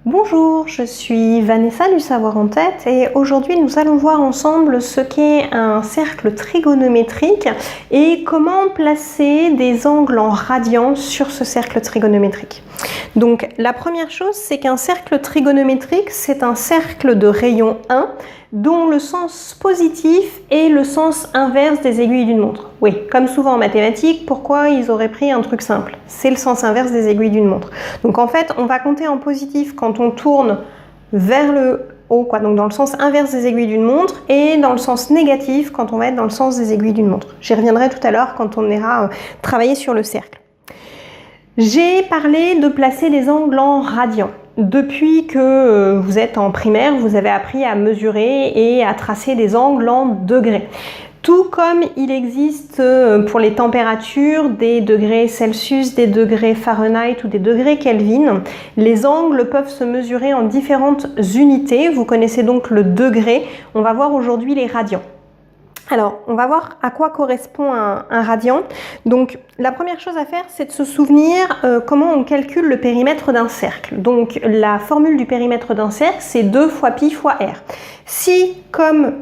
Bonjour, je suis Vanessa du Savoir en Tête et aujourd'hui nous allons voir ensemble ce qu'est un cercle trigonométrique et comment placer des angles en radians sur ce cercle trigonométrique. Donc la première chose, c'est qu'un cercle trigonométrique, c'est un cercle de rayon 1 dont le sens positif est le sens inverse des aiguilles d'une montre. Oui, comme souvent en mathématiques, pourquoi ils auraient pris un truc simple? C'est le sens inverse des aiguilles d'une montre. Donc en fait, on va compter en positif quand on tourne vers le haut, donc dans le sens inverse des aiguilles d'une montre, et dans le sens négatif quand on va être dans le sens des aiguilles d'une montre. J'y reviendrai tout à l'heure quand on ira travailler sur le cercle. J'ai parlé de placer des angles en radians. Depuis que vous êtes en primaire, vous avez appris à mesurer et à tracer des angles en degrés. Tout comme il existe pour les températures des degrés Celsius, des degrés Fahrenheit ou des degrés Kelvin, les angles peuvent se mesurer en différentes unités. Vous connaissez donc le degré. On va voir aujourd'hui les radians. Alors, on va voir à quoi correspond un radian. Donc, la première chose à faire, c'est de se souvenir comment on calcule le périmètre d'un cercle. Donc, la formule du périmètre d'un cercle, c'est 2 fois pi fois r. Si, comme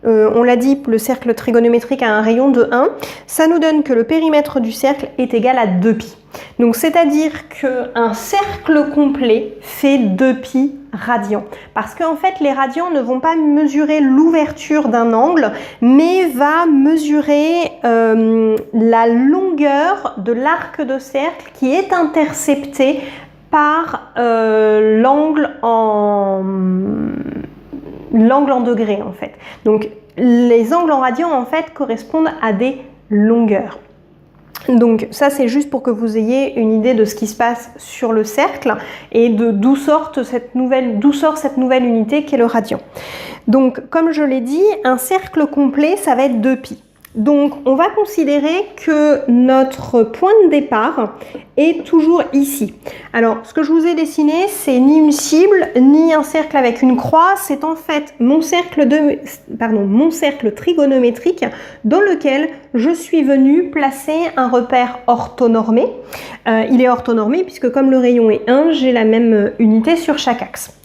on l'a dit, le cercle trigonométrique a un rayon de 1, ça nous donne que le périmètre du cercle est égal à 2pi. Donc, c'est-à-dire qu'un cercle complet fait 2pi radians. Parce qu'en fait, les radians ne vont pas mesurer l'ouverture d'un angle, mais va mesurer la longueur de l'arc de cercle qui est intercepté par l'angle en degrés en fait. Donc les angles en radians en fait correspondent à des longueurs. Donc ça c'est juste pour que vous ayez une idée de ce qui se passe sur le cercle et de d'où sort cette nouvelle unité qui est le radian. Donc comme je l'ai dit, un cercle complet ça va être 2pi. Donc on va considérer que notre point de départ est toujours ici. Alors ce que je vous ai dessiné, c'est ni une cible, ni un cercle avec une croix, c'est en fait mon cercle trigonométrique dans lequel je suis venue placer un repère orthonormé. Il est orthonormé puisque comme le rayon est 1, j'ai la même unité sur chaque axe.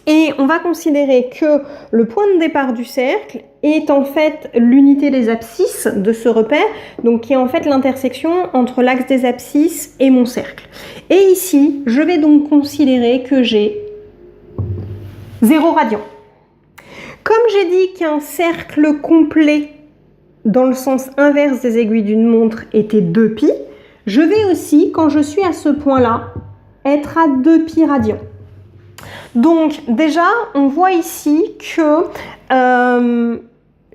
Et on va considérer que le point de départ du cercle est en fait l'unité des abscisses de ce repère, donc qui est en fait l'intersection entre l'axe des abscisses et mon cercle. Et ici, je vais donc considérer que j'ai 0 radian. Comme j'ai dit qu'un cercle complet dans le sens inverse des aiguilles d'une montre était 2pi, je vais aussi, quand je suis à ce point-là, être à 2pi radians. Donc déjà, on voit ici que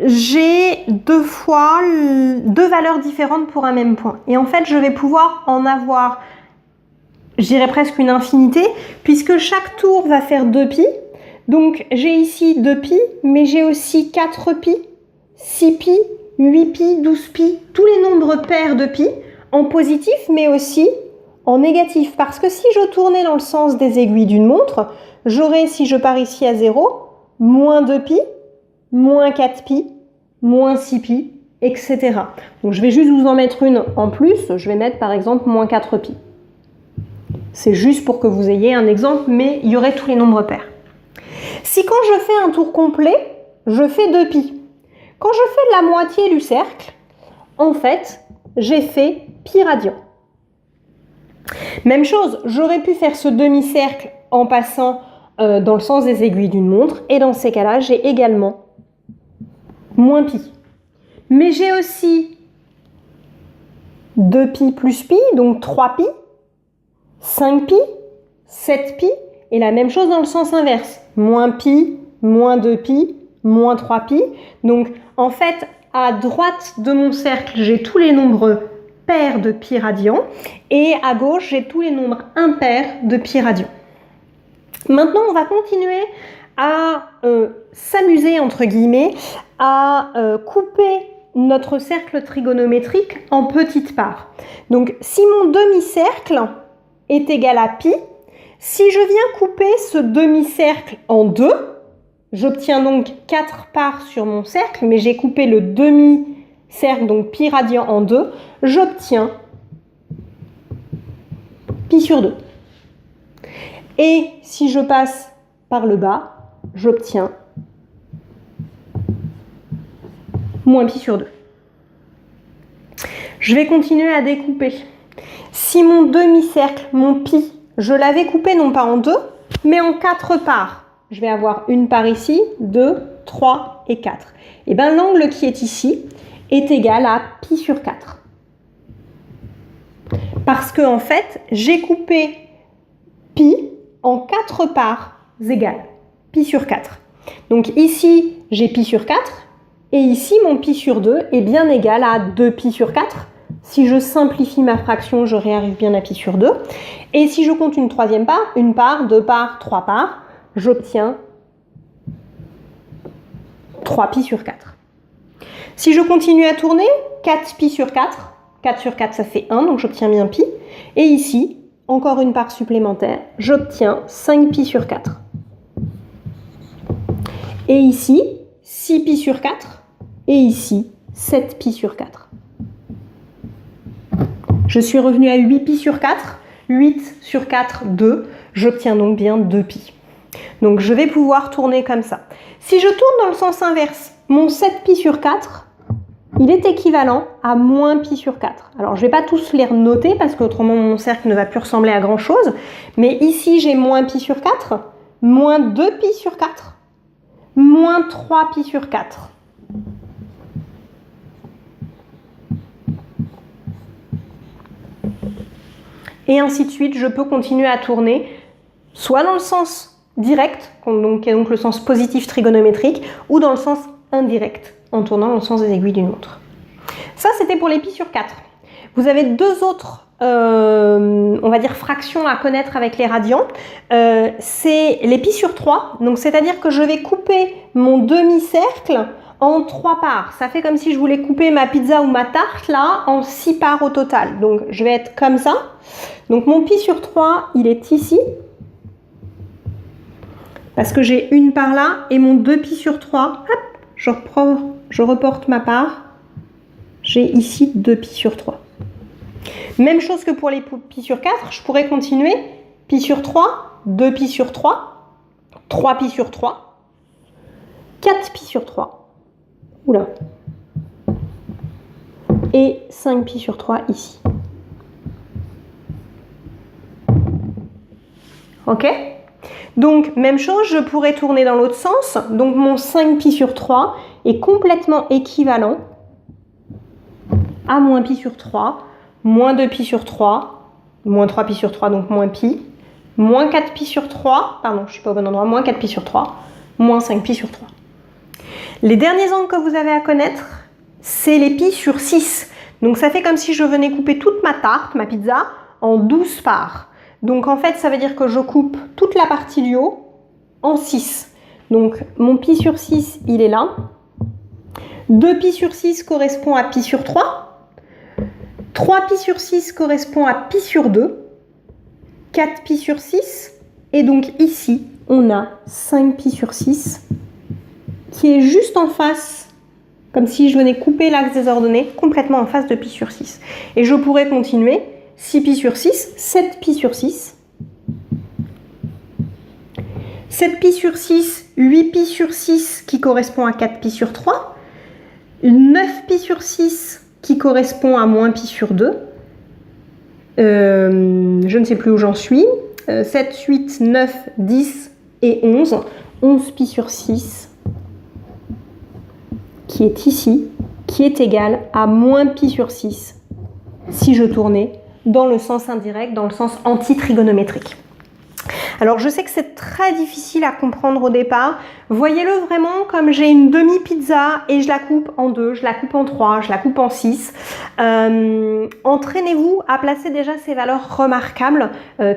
j'ai deux valeurs différentes pour un même point. Et en fait, je vais pouvoir en avoir, je dirais presque une infinité, puisque chaque tour va faire 2pi. Donc j'ai ici 2pi, mais j'ai aussi 4pi, 6pi, 8pi, 12pi, tous les nombres pairs de pi, en positif, mais aussi en négatif. Parce que si je tournais dans le sens des aiguilles d'une montre, j'aurai, si je pars ici à 0, moins 2pi, moins 4pi, moins 6pi, etc. Donc je vais juste vous en mettre une en plus, je vais mettre par exemple moins 4pi. C'est juste pour que vous ayez un exemple, mais il y aurait tous les nombres pairs. Si quand je fais un tour complet, je fais 2pi. Quand je fais la moitié du cercle, en fait, j'ai fait pi radian. Même chose, j'aurais pu faire ce demi-cercle en passant dans le sens des aiguilles d'une montre, et dans ces cas-là, j'ai également moins pi. Mais j'ai aussi 2pi plus pi, donc 3pi, 5pi, 7pi, et la même chose dans le sens inverse. Moins pi, moins 2pi, moins 3pi. Donc, en fait, à droite de mon cercle, j'ai tous les nombres pairs de pi radians, et à gauche, j'ai tous les nombres impairs de pi radians. Maintenant, on va continuer à s'amuser, entre guillemets, à couper notre cercle trigonométrique en petites parts. Donc, si mon demi-cercle est égal à pi, si je viens couper ce demi-cercle en deux, j'obtiens donc 4 parts sur mon cercle, mais j'ai coupé le demi-cercle, donc pi radian en deux, j'obtiens pi sur 2. Et si je passe par le bas, j'obtiens moins pi sur 2. Je vais continuer à découper. Si mon demi-cercle, mon pi, je l'avais coupé non pas en 2, mais en 4 parts. Je vais avoir une part ici, 2, 3 et 4. Et bien l'angle qui est ici est égal à pi sur 4. Parce que en fait, j'ai coupé pi en 4 parts égales, pi sur 4. Donc ici, j'ai pi sur 4, et ici, mon pi sur 2 est bien égal à 2 pi sur 4. Si je simplifie ma fraction, je réarrive bien à pi sur 2. Et si je compte une troisième part, une part, deux parts, trois parts, j'obtiens 3 pi sur 4. Si je continue à tourner, 4 pi sur 4, 4 sur 4 ça fait 1, donc j'obtiens bien pi. Et ici, encore une part supplémentaire, j'obtiens 5 pi sur 4. Et ici, 6 pi sur 4, et ici, 7 pi sur 4. Je suis revenu à 8 pi sur 4, 8 sur 4, 2, j'obtiens donc bien 2 pi. Donc je vais pouvoir tourner comme ça. Si je tourne dans le sens inverse, mon 7 pi sur 4, il est équivalent à moins pi sur 4. Alors je ne vais pas tous les noter parce qu'autrement mon cercle ne va plus ressembler à grand chose. Mais ici j'ai moins pi sur 4, moins 2 pi sur 4, moins 3 pi sur 4. Et ainsi de suite, je peux continuer à tourner, soit dans le sens direct, qui est donc le sens positif trigonométrique, ou dans le sens indirect, en tournant dans le sens des aiguilles d'une montre. Ça, c'était pour les pi sur 4. Vous avez deux autres, on va dire, fractions à connaître avec les radians. C'est les pi sur 3, donc c'est-à-dire que je vais couper mon demi-cercle en 3 parts. Ça fait comme si je voulais couper ma pizza ou ma tarte là en 6 parts au total. Donc je vais être comme ça. Donc mon pi sur 3, il est ici. Parce que j'ai une part là et mon 2 pi sur 3, hop, je reporte ma part. J'ai ici 2 pi sur 3. Même chose que pour les pi sur 4, je pourrais continuer. Pi sur 3, 2 pi sur 3, 3 pi sur 3, 4 pi sur 3. Oula. Et 5 pi sur 3 ici. Ok? Donc, même chose, je pourrais tourner dans l'autre sens. Donc, mon 5 pi sur 3 est complètement équivalent à moins pi sur 3, moins 2 pi sur 3, moins 3 pi sur 3, donc moins pi, moins 4 pi sur 3, pardon, je ne suis pas au bon endroit, moins 4 pi sur 3, moins 5 pi sur 3. Les derniers angles que vous avez à connaître, c'est les pi sur 6. Donc ça fait comme si je venais couper toute ma tarte, ma pizza, en 12 parts. Donc en fait, ça veut dire que je coupe toute la partie du haut en 6. Donc mon pi sur 6, il est là. 2 pi sur 6 correspond à pi sur 3. 3 pi sur 6 correspond à pi sur 2. 4 pi sur 6. Et donc ici, on a 5 pi sur 6 qui est juste en face, comme si je venais couper l'axe des ordonnées, complètement en face de pi sur 6. Et je pourrais continuer, 6 pi sur 6, 7 pi sur 6, 7 pi sur 6, 8 pi sur 6 qui correspond à 4 pi sur 3, 9 pi sur 6 qui correspond à moins pi sur 2, je ne sais plus où j'en suis, 7, 8, 9, 10 et 11, 11 pi sur 6 qui est ici, qui est égal à moins pi sur 6 si je tournais dans le sens indirect, dans le sens anti-trigonométrique. Alors je sais que c'est très difficile à comprendre au départ. Voyez-le vraiment comme j'ai une demi-pizza et je la coupe en 2, je la coupe en 3, je la coupe en 6. Entraînez-vous à placer déjà ces valeurs remarquables,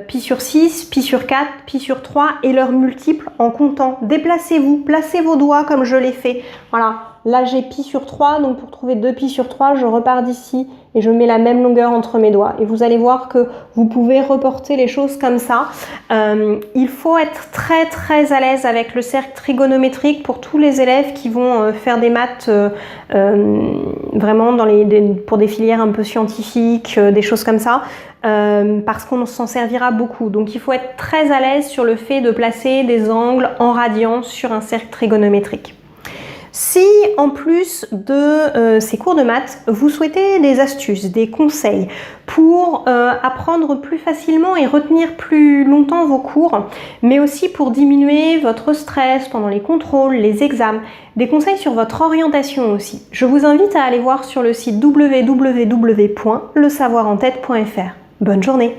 pi sur 6, pi sur 4, pi sur 3 et leurs multiples en comptant. Déplacez-vous, placez vos doigts comme je l'ai fait. Voilà. Là, j'ai pi sur 3, donc pour trouver 2 pi sur 3, je repars d'ici et je mets la même longueur entre mes doigts. Et vous allez voir que vous pouvez reporter les choses comme ça. Il faut être très à l'aise avec le cercle trigonométrique pour tous les élèves qui vont faire des maths vraiment pour des filières un peu scientifiques, des choses comme ça. Parce qu'on s'en servira beaucoup. Donc il faut être très à l'aise sur le fait de placer des angles en radians sur un cercle trigonométrique. Si en plus de ces cours de maths, vous souhaitez des astuces, des conseils pour apprendre plus facilement et retenir plus longtemps vos cours, mais aussi pour diminuer votre stress pendant les contrôles, les examens, des conseils sur votre orientation aussi, je vous invite à aller voir sur le site www.lesavoirentête.fr. Bonne journée!